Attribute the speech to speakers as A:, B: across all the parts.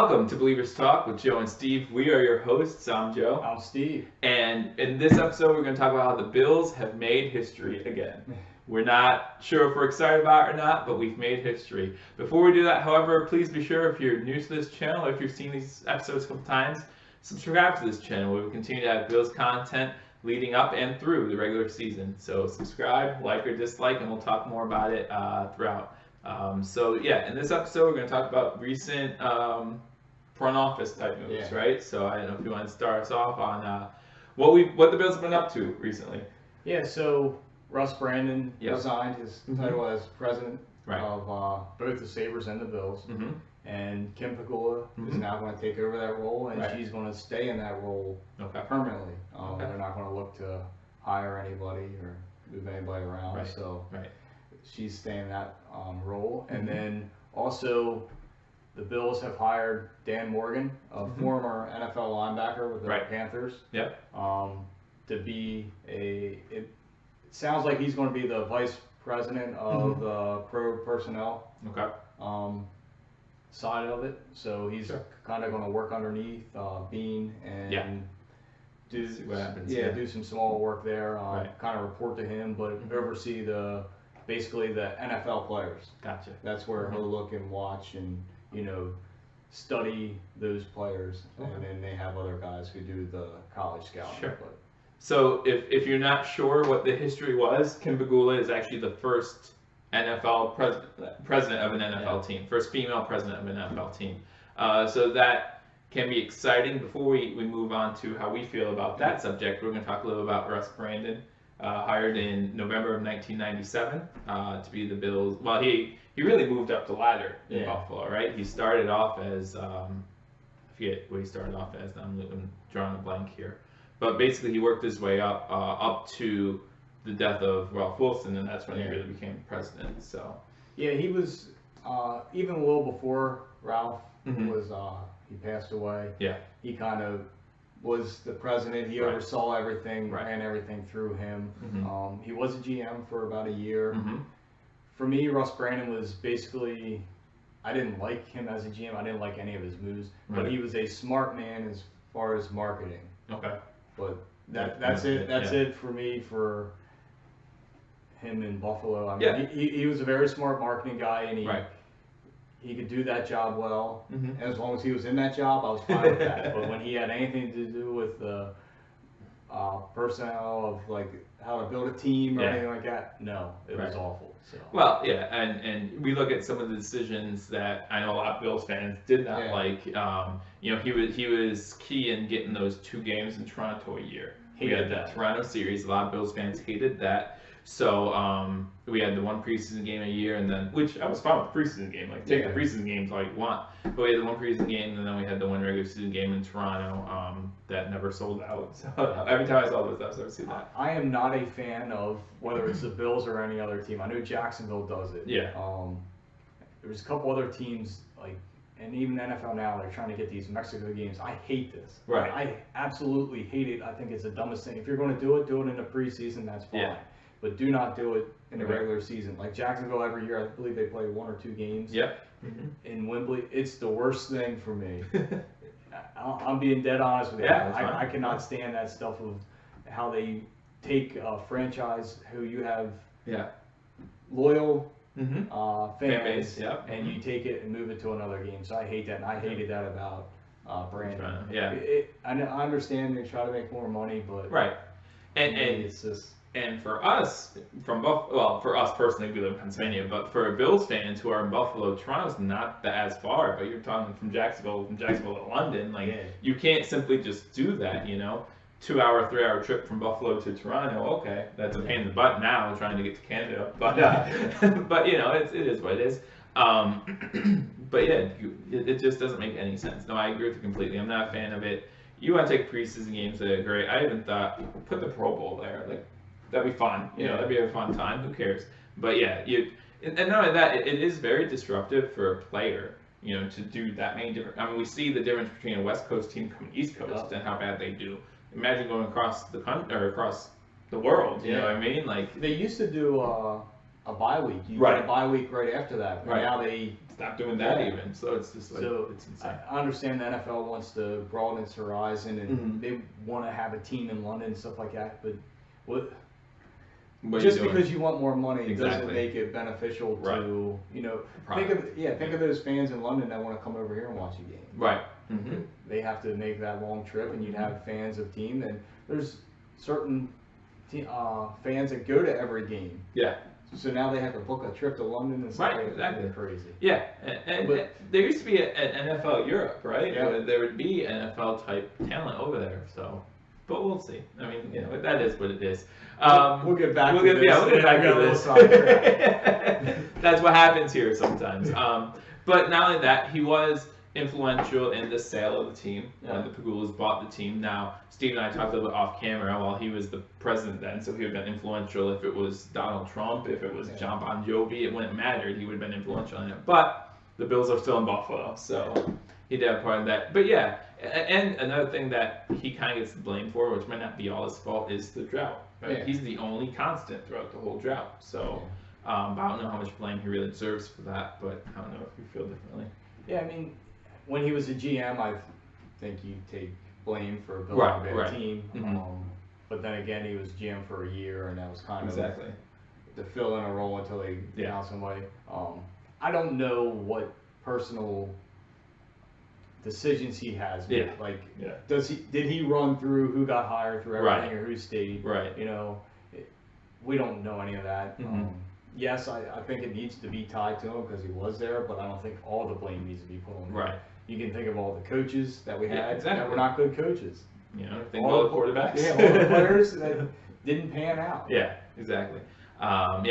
A: Welcome to Believers Talk with Joe and Steve. We are your hosts. I'm Joe.
B: I'm Steve.
A: And in this episode, we're going to talk about how the Bills have made history again. We're not sure if we're excited about it or not, but we've made history. Before we do that, however, please be sure if you're new to this channel, or if you've seen these episodes a couple times, subscribe to this channel. We will continue to have Bills content leading up and through the regular season. So subscribe, like or dislike, and we'll talk more about it throughout. In this episode, we're going to talk about recent front office type moves, right? So I don't know if you want to start us off on what the Bills have been up to recently.
B: Yeah, so Russ Brandon resigned his title as president of both the Sabres and the Bills. And Kim Pegula is now going to take over that role, and she's going to stay in that role permanently. They're not going to look to hire anybody or move anybody around. She's staying in that role. And then also the Bills have hired Dan Morgan, a former NFL linebacker with the Panthers, to be it sounds like he's going to be the vice president of the pro personnel side of it. So he's kind of going to work underneath Bean and do some small work there, kind of report to him, but oversee basically the NFL players.
A: Gotcha.
B: That's where he'll look and watch and, study those players. And then they have other guys who do the college scouting.
A: Sure. So if you're not sure what the history was, Kim Pegula is actually the first NFL president of an NFL team, first female president of an NFL team. So that can be exciting. Before we move on to how we feel about that subject, we're going to talk a little about Russ Brandon. Hired in November of 1997 to be the Bills. Well, he really moved up the ladder in Buffalo, right? He started off as I forget what he started off as. I'm drawing a blank here, but basically he worked his way up to the death of Ralph Wilson, and that's when he really became president. So
B: he was even a little before Ralph was he passed away. He kind of was the president. He oversaw everything, ran everything through him. He was a GM for about a year. For me, Russ Brandon was basically, I didn't like him as a GM. I didn't like any of his moves, but he was a smart man as far as marketing. But that's it. That's it for me for him in Buffalo. I mean, he was a very smart marketing guy, and he could do that job well. And as long as he was in that job, I was fine with that. But when he had anything to do with the personnel of like how to build a team or anything like that, no, it was awful. So.
A: Well, and we look at some of the decisions that I know a lot of Bills fans did not like. He was key in getting those 2 games in Toronto a year. We had that Toronto series. A lot of Bills fans hated that. So we had the 1 preseason game a year, and then which I was fine with the preseason game. Like take the preseason games all you want, but we had the 1 preseason game, and then we had the 1 regular season game in Toronto that never sold out. So every time I saw those, I've ever seen that.
B: I am not a fan of whether it's the Bills or any other team. I know Jacksonville does it. There's a couple other teams and even the NFL now, they're trying to get these Mexico games. I hate this. I absolutely hate it. I think it's the dumbest thing. If you're going to do it in the preseason. That's fine. But do not do it in the regular season. Like Jacksonville every year, I believe they play 1 or 2 games in Wembley. It's the worst thing for me. I'm being dead honest with you. I cannot stand that stuff of how they take a franchise who you have loyal fans and you take it and move it to another game. So I hate that, and I hated that about Brandon. I understand they try to make more money, but
A: and
B: it's just.
A: And for us, from Buffalo, well, for us personally, we live in Pennsylvania, but for Bills fans who are in Buffalo, Toronto's not as far, but you're talking from Jacksonville to London, you can't simply just do that, 2-hour, 3-hour trip from Buffalo to Toronto, that's a pain in the butt now, trying to get to Canada, but, but it is what it is. But it just doesn't make any sense. No, I agree with you completely. I'm not a fan of it. You want to take preseason games, they're great. I even thought, put the Pro Bowl there, that'd be fun. That'd be a fun time. Who cares? But and not only that, it is very disruptive for a player, to do that many different. I mean, we see the difference between a West Coast team coming East Coast and how bad they do. Imagine going across the country or across the world. You know what I mean?
B: They used to do a bye week. You get a bye week right after that. Now they
A: stop doing that even. So it's just like, it's insane.
B: I understand the NFL wants to broaden its horizon and they want to have a team in London and stuff like that, but just because you want more money doesn't make it beneficial to, you know, think of those fans in London that want to come over here and watch a game.
A: Right.
B: They have to make that long trip, and you'd have fans of team, and there's certain fans that go to every game.
A: Yeah.
B: So now they have to book a trip to London and stuff.
A: Right, exactly.
B: Crazy.
A: Yeah, and there used to be an NFL Europe, right?
B: Yeah.
A: There would be NFL type talent over there. So, but we'll see. I mean, you know, that is what it is.
B: We'll get back to this.
A: Yeah, we'll get back to this. That's what happens here sometimes. But not only that, he was influential in the sale of the team when the Pagulas bought the team. Now, Steve and I talked a little bit off camera while he was the president then, so he would have been influential if it was Donald Trump, if it was John Bon Jovi, it wouldn't matter. He would have been influential in it. But the Bills are still in Buffalo, so he did have part of that. But yeah, and another thing that he kind of gets blamed for, which might not be all his fault, is the drought. Right? Yeah. He's the only constant throughout the whole drought. So but I don't know how much blame he really deserves for that, but I don't know if you feel differently.
B: Yeah, I mean, when he was a GM, I think you take blame for building a bad team. But then again, he was GM for a year, and that was kind of to fill in a role until they found somebody. I don't know what personal decisions he has made. Did he run through who got hired through everything or who stayed? Right. You know, we don't know any of that. Yes, I think it needs to be tied to him because he was there, but I don't think all the blame needs to be put on him. Right. You can think of all the coaches that we had that were not good coaches.
A: You know, think all the quarterbacks.
B: Yeah, all the players that didn't pan out.
A: Yeah, exactly. I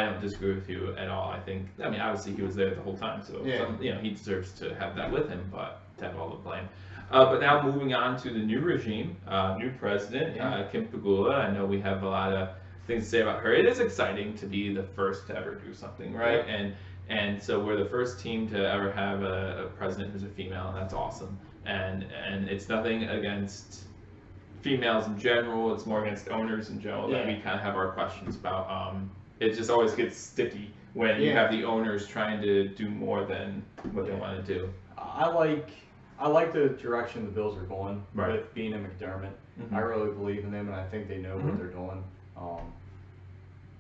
A: don't disagree with you at all. I mean, obviously he was there the whole time, so you know, he deserves to have that with him, but to have all the blame. But now moving on to the new regime, new president, Kim Pegula. I know we have a lot of things to say about her. It is exciting to be the first to ever do something, right? And so we're the first team to ever have a president who's a female, and that's awesome. And it's nothing against females in general, it's more against owners in general that we kind of have our questions about. It just always gets sticky when you have the owners trying to do more than what they want to do.
B: I like the direction the Bills are going with being in McDermott. I really believe in them, and I think they know what they're doing.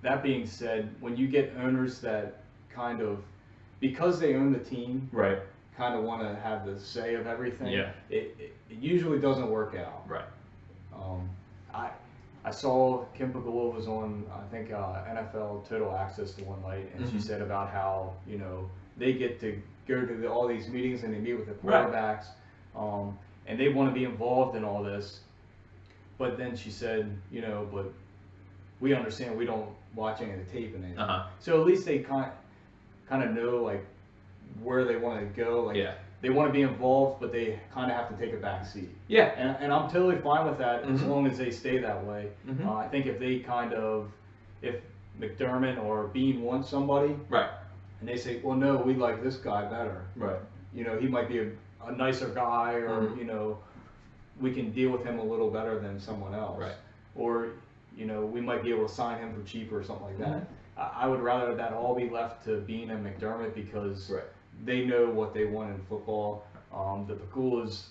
B: That being said, when you get owners that kind of, because they own the team, kind of want to have the say of everything, it usually doesn't work out. Right. I saw Kim Pegula was on, I think, NFL Total Access the one night, and she said about how, you know, they get to go to all these meetings and they meet with the quarterbacks, and they want to be involved in all this. But then she said, you know, but we understand we don't watch any of the tape and anything. So at least they kind of know like where they want to go. Like they want to be involved, but they kind of have to take a back seat. Yeah. And I'm totally fine with that as long as they stay that way. I think if they if McDermott or Bean wants somebody, and they say, well, no, we like this guy better. You know, he might be a nicer guy, or you know, we can deal with him a little better than someone else. Or you know, we might be able to sign him for cheaper or something like that. I would rather that all be left to Bean and McDermott because they know what they want in football. The Pegulas,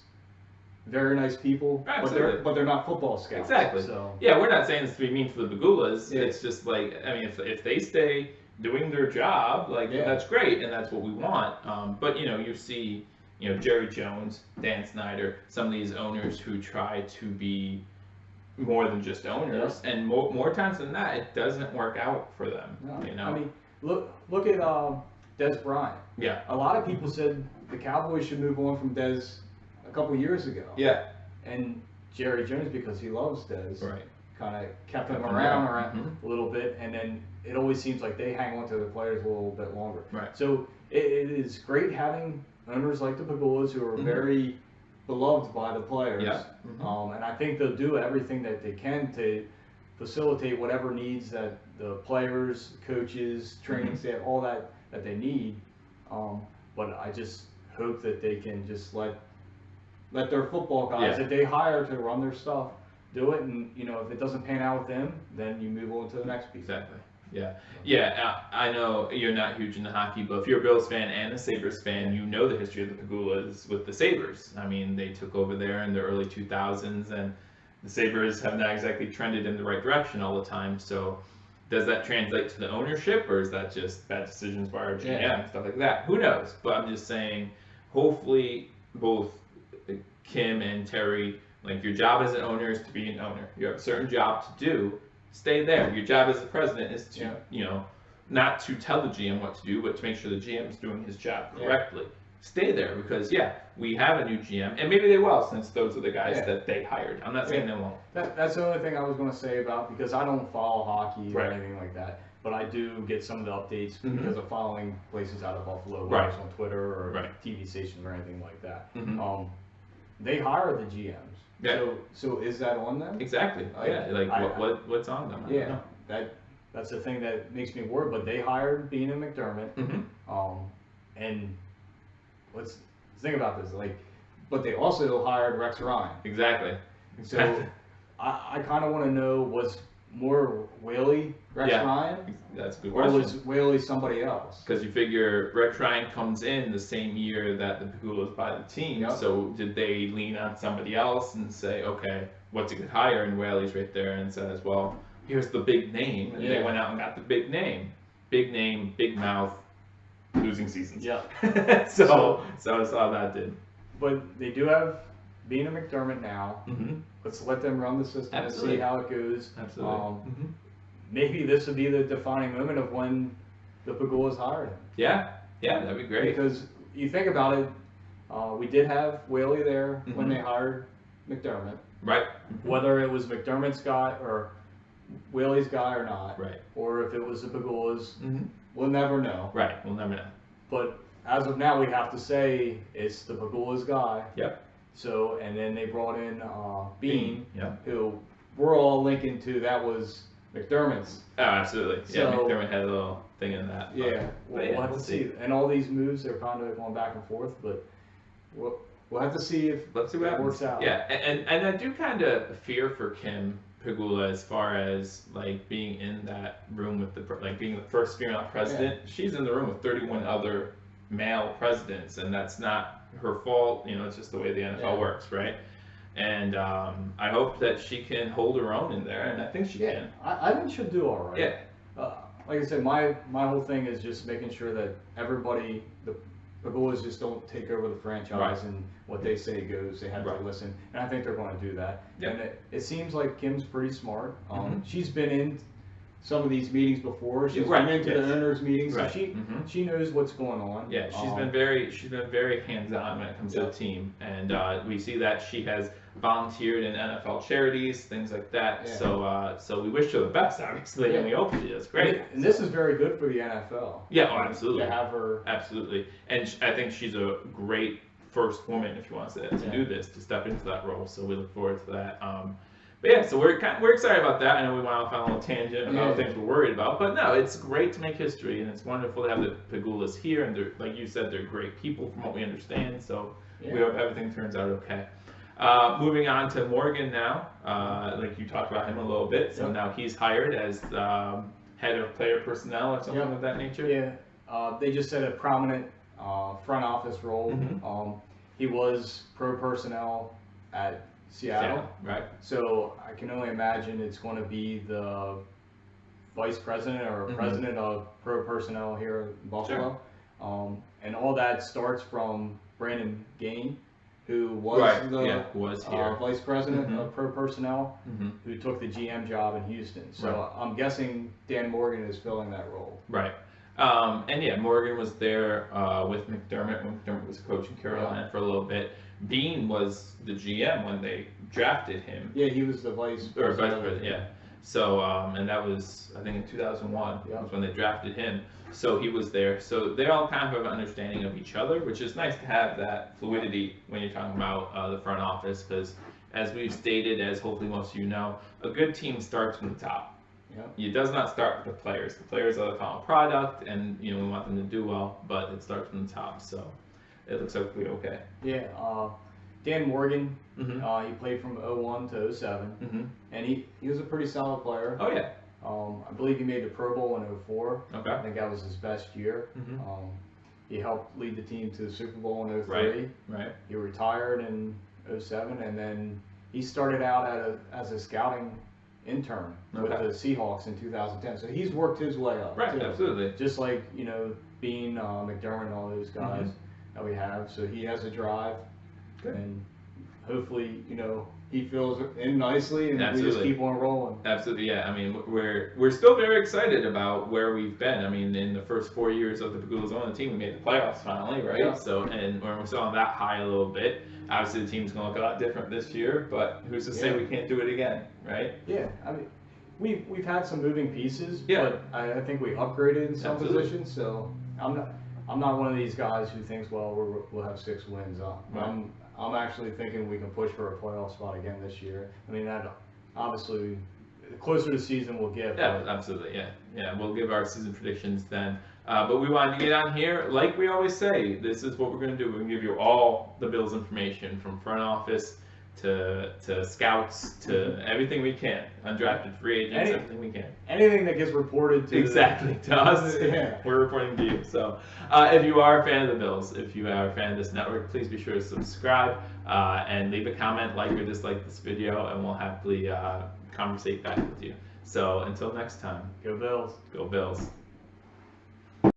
B: very nice people, but they're not football scouts.
A: Exactly. So yeah, we're not saying this to be mean to the Pegulas. It's just like, I mean, if they stay doing their job, like that's great, and that's what we want. But you know, you see, you know, Jerry Jones, Dan Snyder, some of these owners who try to be more than just owners, and more times than that, it doesn't work out for them. You know,
B: I mean, look at Dez Bryant. Yeah, a lot of people said the Cowboys should move on from Dez a couple years ago. Yeah, and Jerry Jones, because he loves Dez, kind of kept him around a little bit, and then it always seems like they hang on to the players a little bit longer. So it is great having owners like the Pegulas who are very beloved by the players, and I think they'll do everything that they can to facilitate whatever needs that the players, coaches, training staff, all that they need. But I just hope that they can just let their football guys that they hire to run their stuff do it, and you know, if it doesn't pan out with them, then you move on to the next piece.
A: Exactly. Yeah. I know you're not huge into hockey, but if you're a Bills fan and a Sabres fan, you know the history of the Pegulas with the Sabres. I mean, they took over there in the early 2000s, and the Sabres have not exactly trended in the right direction all the time. So, does that translate to the ownership, or is that just bad decisions by our GM, stuff like that? Who knows? But I'm just saying, hopefully, both Kim and Terry, like, your job as an owner is to be an owner. You have a certain job to do. Stay there. Your job as the president is to, not to tell the GM what to do, but to make sure the GM is doing his job correctly. Stay there because, we have a new GM, and maybe they will since those are the guys that they hired. I'm not saying they won't.
B: That's the only thing I was going to say about, because I don't follow hockey or anything like that, but I do get some of the updates because of following places out of Buffalo, whether it's on Twitter or TV stations or anything like that. They hire the GMs.
A: Yeah.
B: So is that on them?
A: Exactly. What's on them?
B: That's the thing that makes me worried. But they hired Bean and McDermott. And let's think about this. But they also hired Rex Ryan.
A: Exactly.
B: So I kind of want to know, was more Whaley Rex Ryan?
A: That's a good question.
B: Or was Whaley somebody else?
A: Because you figure Rex Ryan comes in the same year that the Pegulas buy the team. So did they lean on somebody else and say, okay, what's a good hire? And Whaley's right there and says, well, here's the big name. And they went out and got the big name. Big name, big mouth, losing seasons. So that's all that did.
B: But they do have Bean and McDermott now. Let's let them run the system and see how it goes. Maybe this would be the defining moment of when the Pegulas hired him.
A: Yeah, that'd be great.
B: Because you think about it, we did have Whaley there when they hired McDermott.
A: Right.
B: Whether it was McDermott's guy or Whaley's guy or not,
A: right,
B: or if it was the Pegulas, we'll never know.
A: Right, we'll never know.
B: But as of now, we have to say it's the Pegulas guy.
A: Yep.
B: So, and then they brought in Bean,
A: yep,
B: who we're all linking to that was McDermott's.
A: Oh, absolutely. So, yeah, McDermott had a little thing in that.
B: Yeah, we'll have to see. And all these moves, they're kind of going back and forth, but we'll have to see if it works out.
A: Yeah, and I do kind of fear for Kim Pegula as far as like being in that room with being the first female president. Yeah. She's in the room with 31 other male presidents, and that's not her fault. It's just the way the NFL works, right? And I hope that she can hold her own in there, and I think she can.
B: I think she'll do all right.
A: Yeah.
B: Like I said, my whole thing is just making sure that everybody, the Pegulas just don't take over the franchise and what they say goes. They have to listen, and I think they're going to do that.
A: Yep.
B: And it seems like Kim's pretty smart. She's been in some of these meetings before. She's been into the owners' meetings, so she knows what's going on.
A: Yeah, she's been very hands-on when it comes to the team, and we see that she has volunteered in NFL charities, things like that. Yeah. So we wish her the best, obviously, and we hope she does great.
B: And this is very good for the NFL.
A: Yeah, absolutely.
B: To have her,
A: absolutely, and I think she's a great first woman, if you want to do this, to step into that role. So we look forward to that. But yeah, so we're excited about that. I know we went off on a little tangent about things we're worried about, but no, it's great to make history, and it's wonderful to have the Pegulas here. And they're, like you said, they're great people from what we understand. So we hope everything turns out okay. Moving on to Morgan now, like you talked about him a little bit. So now he's hired as head of player personnel or something of that nature.
B: Yeah, they just said a prominent front office role. He was pro personnel at Seattle,
A: right?
B: So I can only imagine it's going to be the vice president or president of pro personnel here in Buffalo. Sure. And all that starts from Brandon Gain, who was vice president of pro personnel, who took the GM job in Houston. So I'm guessing Dan Morgan is filling that role.
A: Right. And Morgan was there with McDermott when McDermott was coaching Carolina for a little bit. Bean was the GM when they drafted him.
B: Yeah, he was the vice president.
A: Yeah. So, and that was, I think, in 2001 was when they drafted him. So he was there. So they all kind of have an understanding of each other, which is nice to have that fluidity when you're talking about the front office, because as we've stated, as hopefully most of you know, a good team starts from the top. It does not start with the players. The players are the final product, and we want them to do well, but it starts from the top. So it looks like we'll be okay.
B: Yeah. Dan Morgan, he played from 01 to 07, and he was a pretty solid player.
A: Oh yeah.
B: I believe he made the Pro Bowl in 04.
A: Okay.
B: I think that was his best year. He helped lead the team to the Super Bowl in 03.
A: Right.
B: He retired in 07, and then he started out as a scouting intern with the Seahawks in 2010. So he's worked his way up.
A: Right,
B: too.
A: Absolutely.
B: Just like, Bean, McDermott, and all those guys that we have. So he has a drive. Good. And hopefully, he fills in nicely, and we just keep on rolling.
A: Absolutely, yeah. I mean, we're still very excited about where we've been. I mean, in the first 4 years of the Pagulas on the team, we made the playoffs finally, right? Yeah. So, and we're still on that high a little bit. Obviously, the team's going to look a lot different this year, but who's to say we can't do it again, right?
B: Yeah, I mean, we've had some moving pieces, but I think we upgraded in some positions. So I'm not one of these guys who thinks, well, we'll have 6 wins. I'm actually thinking we can push for a playoff spot again this year. I mean, that obviously, the closer the season we'll get.
A: Yeah, absolutely, yeah. We'll give our season predictions then. But we wanted to get on here, like we always say, this is what we're going to do. We're going to give you all the Bills information, from front office to scouts to everything we can, undrafted free agents, everything we can.
B: Anything that gets reported to
A: to us, we're reporting to you. So if you are a fan of the Bills, if you are a fan of this network, please be sure to subscribe and leave a comment, like or dislike this video, and we'll happily conversate back with you. So until next time,
B: go Bills.
A: Go Bills.